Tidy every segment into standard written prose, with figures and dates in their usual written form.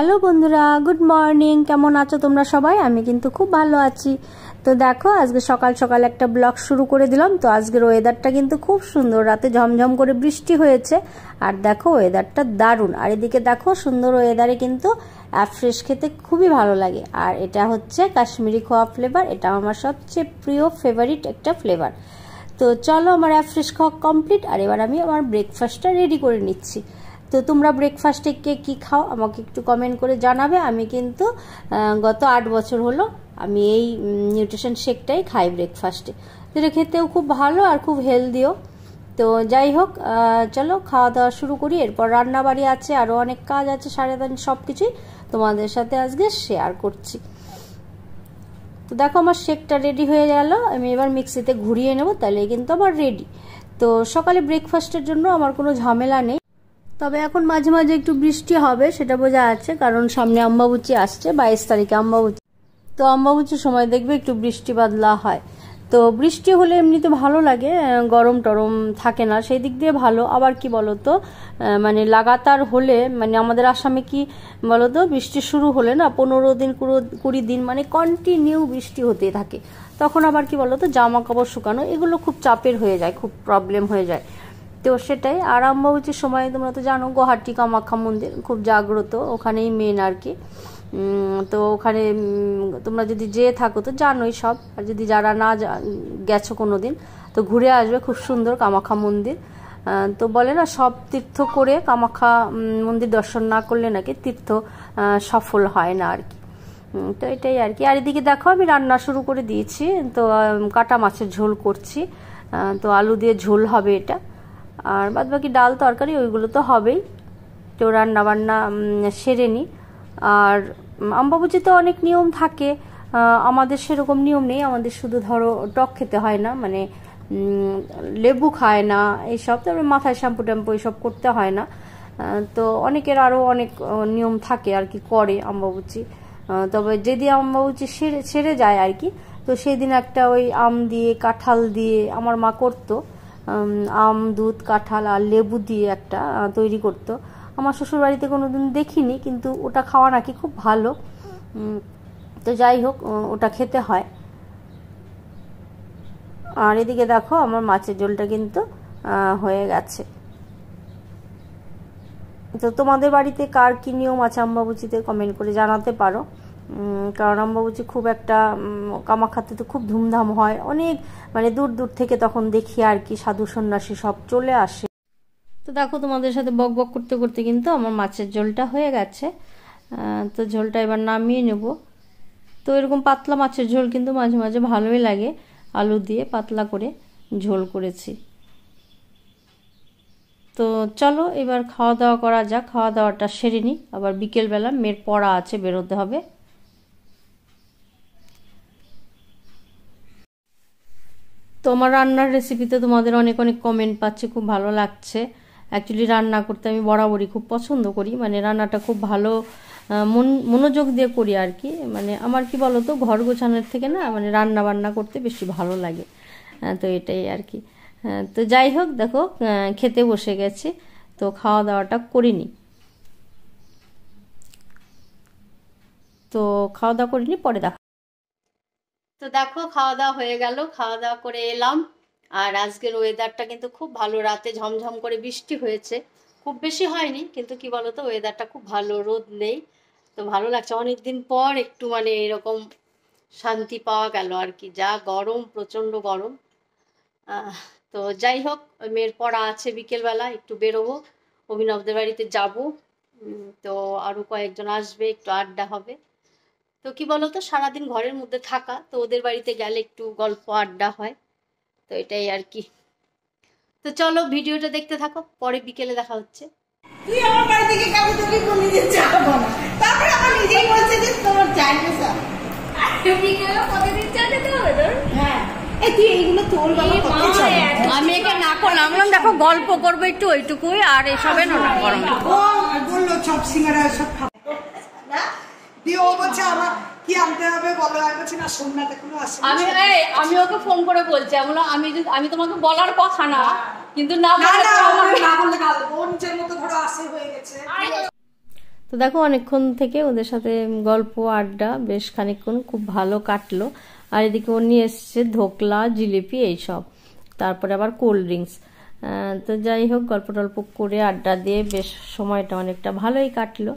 Hello বন্ধুরা, good morning. কেমন আছো তোমরা সবাই? আমি কিন্তু খুব ভালো আছি। তো দেখো, আজকে সকাল সকাল একটা ব্লগ শুরু করে দিলাম। তো আজকের ওয়েদারটা কিন্তু খুব সুন্দর, রাতে ঝমঝম করে বৃষ্টি হয়েছে। আর দেখো ওয়েদারটা দারুণ। আর এদিকে দেখো সুন্দর ওয়েদারে কিন্তু ফ্রেশ খেতে খুবই ভালো লাগে। আর এটা হচ্ছে কাশ্মীরি খোয়া ফ্লেভার। এটা আমার সবচেয়ে প্রিয় ফেভারিট একটা ফ্লেভার। তো চলো, আমার ফ্রেশ খাওয়া কমপ্লিট। আর এবার আমি আমার ব্রেকফাস্টটা রেডি করে নিচ্ছি। তো তোমরা ব্রেকফাস্টে কে কী খাও আমাকে একটু কমেন্ট করে জানাবে। আমি কিন্তু গত 8 বছর হলো আমি এই নিউট্রিশন শেকটাই খাই ব্রেকফাস্টে। যেটা খেতেও খুব ভালো আর খুব হেলদিও। তো যাই হোক, চলো খাওয়া দাওয়া শুরু করি। এরপর রান্না বাড়ি আছে, আরও অনেক কাজ আছে, সারাদিন সব কিছুই তোমাদের সাথে আজকে শেয়ার করছি। তো দেখো আমার শেকটা রেডি হয়ে গেল। আমি এবার মিক্সিতে ঘুরিয়ে নেব, তাহলে কিন্তু আমার রেডি। তো সকালে ব্রেকফাস্টের জন্য আমার কোনো ঝামেলা নেই। তবে এখন মাঝে মাঝে একটু বৃষ্টি হবে, সেটা বোঝা যাচ্ছে, কারণ সামনে অম্বাবুচি আসছে, 22 তারিখে অম্বাবুচি। তো অম্বাবুচির সময় দেখবে একটু বৃষ্টি বাদলা হয়। তো বৃষ্টি হলে এমনিতে ভালো লাগে, গরম টরম থাকে না, সেই দিক দিয়ে ভালো। আবার কি বলতো, মানে লাগাতার হলে, মানে আমাদের আসামে কি বলতো, বৃষ্টি শুরু হলে না 15 দিন 20 দিন মানে কন্টিনিউ বৃষ্টি হতে থাকে। তখন আবার কি বলতো, জামা কাপড় শুকানো এগুলো খুব চাপের হয়ে যায়, খুব প্রবলেম হয়ে যায়। তো সেটাই। আর অম্বাবুচির সময় তোমরা তো জানো, গুয়াহাটি কামাখ্যা মন্দির খুব জাগ্রত, ওখানেই মেন আর কি। তো ওখানে তোমরা যদি যেয়ে থাকো তো জানোই সব। আর যদি যারা না গেছো কোনো দিন, তো ঘুরে আসবে, খুব সুন্দর কামাখ্যা মন্দির। তো বলে না, সব তীর্থ করে কামাখ্যা মন্দির দর্শন না করলে নাকি তীর্থ সফল হয় না আর কি। তো এটাই আর কি। আর এদিকে দেখো আমি রান্না শুরু করে দিয়েছি। তো কাটা মাছের ঝোল করছি। তো আলু দিয়ে ঝোল হবে এটা। আর বাদ বাকি ডাল তরকারি ওইগুলো তো হবেই। তো রান্না বান্না সেরে নিই। আর অম্বাবুচিতে অনেক নিয়ম থাকে, আমাদের সেরকম নিয়ম নেই। আমাদের শুধু ধরো টক খেতে হয় না, মানে লেবু খায় না এইসব, তারপরে মাথায় শ্যাম্পু ট্যাম্পু এইসব করতে হয় না। তো অনেকের আরও অনেক নিয়ম থাকে আর কি, করে অম্বাবুচি। তবে যেদিন অম্বাবুচি সেরে যায় আর কি, তো সেই দিন একটা ওই আম দিয়ে কাঁঠাল দিয়ে আমার মা করতো। আম, দুধ, কাঁঠাল আর লেবু দিয়ে একটা তৈরি করতো। আমার শ্বশুরবাড়িতে কোনোদিন দেখিনি, কিন্তু ওটা খাওয়া নাকি খুব ভালো। তো যাই হোক, ওটা খেতে হয়। আর এদিকে দেখো আমার মাছের ঝোলটা কিন্তু হয়ে গেছে। তো তোমাদের বাড়িতে কার কী নিয়ম আছে অম্বাবুচিতে কমেন্ট করে জানাতে পারো। কারণ অম্বাবুচি খুব একটা কামাখ্যাতে তো খুব ধুমধাম হয়, অনেক মানে দূর দূর থেকে তখন দেখি আর কি, সাধু সন্ন্যাসী সব চলে আসে। তো দেখো তোমাদের সাথে বক বক করতে করতে কিন্তু আমার মাছের ঝোলটা হয়ে গেছে। তো ঝোলটা এবার নামিয়ে নেব। তো এরকম পাতলা মাছের ঝোল কিন্তু মাঝে মাঝে ভালোই লাগে, আলু দিয়ে পাতলা করে ঝোল করেছি। তো চলো এবার খাওয়া দাওয়া করা যাক, খাওয়া দাওয়াটা সেরে নিই। আবার বিকেলবেলা মেয়ের পড়া আছে, বেরোতে হবে। তো আমার রান্নার রেসিপিতে তোমাদের অনেক অনেক কমেন্ট পাচ্ছি, খুব ভালো লাগছে। অ্যাকচুয়ালি রান্না করতে আমি বরাবরই খুব পছন্দ করি, মানে রান্নাটা খুব ভালো মনোযোগ দিয়ে করি আর কি। মানে আমার কি বলতো, ঘর গোছানোর থেকে না মানে রান্না বান্না করতে বেশি ভালো লাগে। তো এটাই আর কি। তো যাই হোক, দেখো খেতে বসে গেছি। তো খাওয়া দাওয়াটা করিনি। তো খাওয়া দাওয়া করিনি, পরে দেখো। তো দেখো খাওয়া দাওয়া হয়ে গেল, খাওয়া দাওয়া করে এলাম। আর আজকের ওয়েদারটা কিন্তু খুব ভালো, রাতে ঝমঝম করে বৃষ্টি হয়েছে, খুব বেশি হয়নি, কিন্তু কি বলতো ওয়েদারটা খুব ভালো, রোদ নেই। তো ভালো লাগছে, অনেকদিন পর একটু মানে এরকম শান্তি পাওয়া গেল আর কি। যা গরম, প্রচণ্ড গরম। তো যাই হোক, মেয়ের পড়া আছে, বিকেলবেলা একটু বেরোবো, অভিনবদের বাড়িতে যাব। তো আরও কয়েকজন আসবে, একটু আড্ডা হবে। তো কি বলতো, সারাদিন ঘরের মধ্যে থাকা, তো ওদের বাড়িতে গেলে একটু গল্প আড্ডা হয়। তো এটাই আর কি। তো চলো ভিডিওটা দেখতে থাকো, পরে বিকেলে দেখা হচ্ছে। তুই আমার বাড়ি থেকে কাগজ তুলি বলি যে যাবো না, তারপরে আমার নিজেই বলছে যে তোমার চাই না স্যার। বিকেলে প্রতিদিন চা খেতে হবে তোর? হ্যাঁ। তুই এইগুলো তোর বাবা করতে চাই। আমি একে না করলাম, দেখো গল্প করবো একটু, ওইটুকুই, আর এসবে না গরম বললো চপ সিঙ্গারা সব খাবো না। দিয়ে ও বলছে আমার কি আনতে হবে বলো, আমি বলছি না সোমনাথ এখনো আসে। আমি ওকে ফোন করে বলছি, আমি তোমাকে বলার কথা না, কিন্তু না বললে বোনের মতো ধরো আসে হয়ে গেছে। তো দেখো অনেকক্ষণ থেকে ওদের সাথে গল্প আড্ডা বেশ খানিকক্ষণ খুব ভালো কাটলো। আর এদিকে ও নিয়ে এসছে ধোকলা, জিলিপি এইসব, তারপরে আবার কোল্ড ড্রিঙ্কস। তো যাই হোক গল্প টল্প করে আড্ডা দিয়ে বেশ সময়টা অনেকটা ভালোই কাটলো।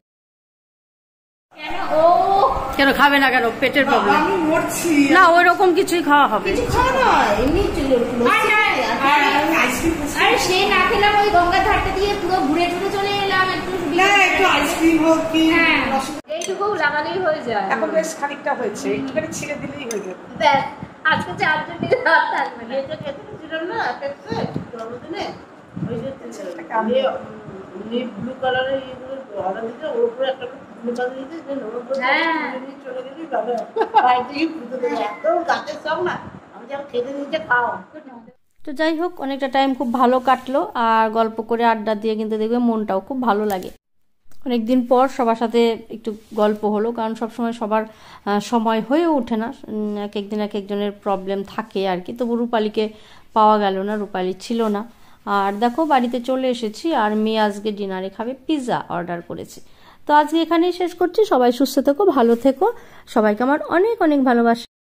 কেন খাবে না কেন? পেটের প্রবলেম? না ওই রকম কিছুই খাওয়া হবে। সে না খেলাম, ওই গঙ্গার ধারটা দিয়ে পুরো ঘুরে ঘুরে চলে এলাম। একটু আইসক্রিম হোক কি এইটুকু লাগালেই হয়ে যায়। এখন বেশ খানিকটা হয়েছে, একটুখানি ছিঁড়ে দিলেই হয়ে যাবে। ব্যাস আজকে 4 জন দিকে রাত থাকবে না। এটা খেতে ছিল না খেতে জন্মদিনে ওই যে ব্লু কালারের এইগুলো অর্ডার দিতে, ওর উপরে একটা ব্লু কালার দিতে ওর উপরে চলে গেলি বাবা বাইরে পুজো দেবে। একদম গাছের সব না, আমি যখন খেতে নিতে খাও। তো যাই হোক অনেকটা টাইম খুব ভালো কাটলো, আর গল্প করে আড্ডা দিয়ে কিন্তু দেখবে মনটাও খুব ভালো লাগে। অনেকদিন পর সবার সাথে একটু গল্প হলো, কারণ সবসময় সবার সময় হয়ে ওঠে না, এক একদিন এক একজনের প্রবলেম থাকে আর কি। তবু রূপালীকে পাওয়া গেল না, রূপালী ছিল না। আর দেখো বাড়িতে চলে এসেছি, আর মেয়ে আজকে ডিনারে খাবে পিৎজা অর্ডার করেছে। তো আজকে এখানেই শেষ করছি। সবাই সুস্থ থেকো, ভালো থেকো, সবাইকে আমার অনেক অনেক ভালোবাসা।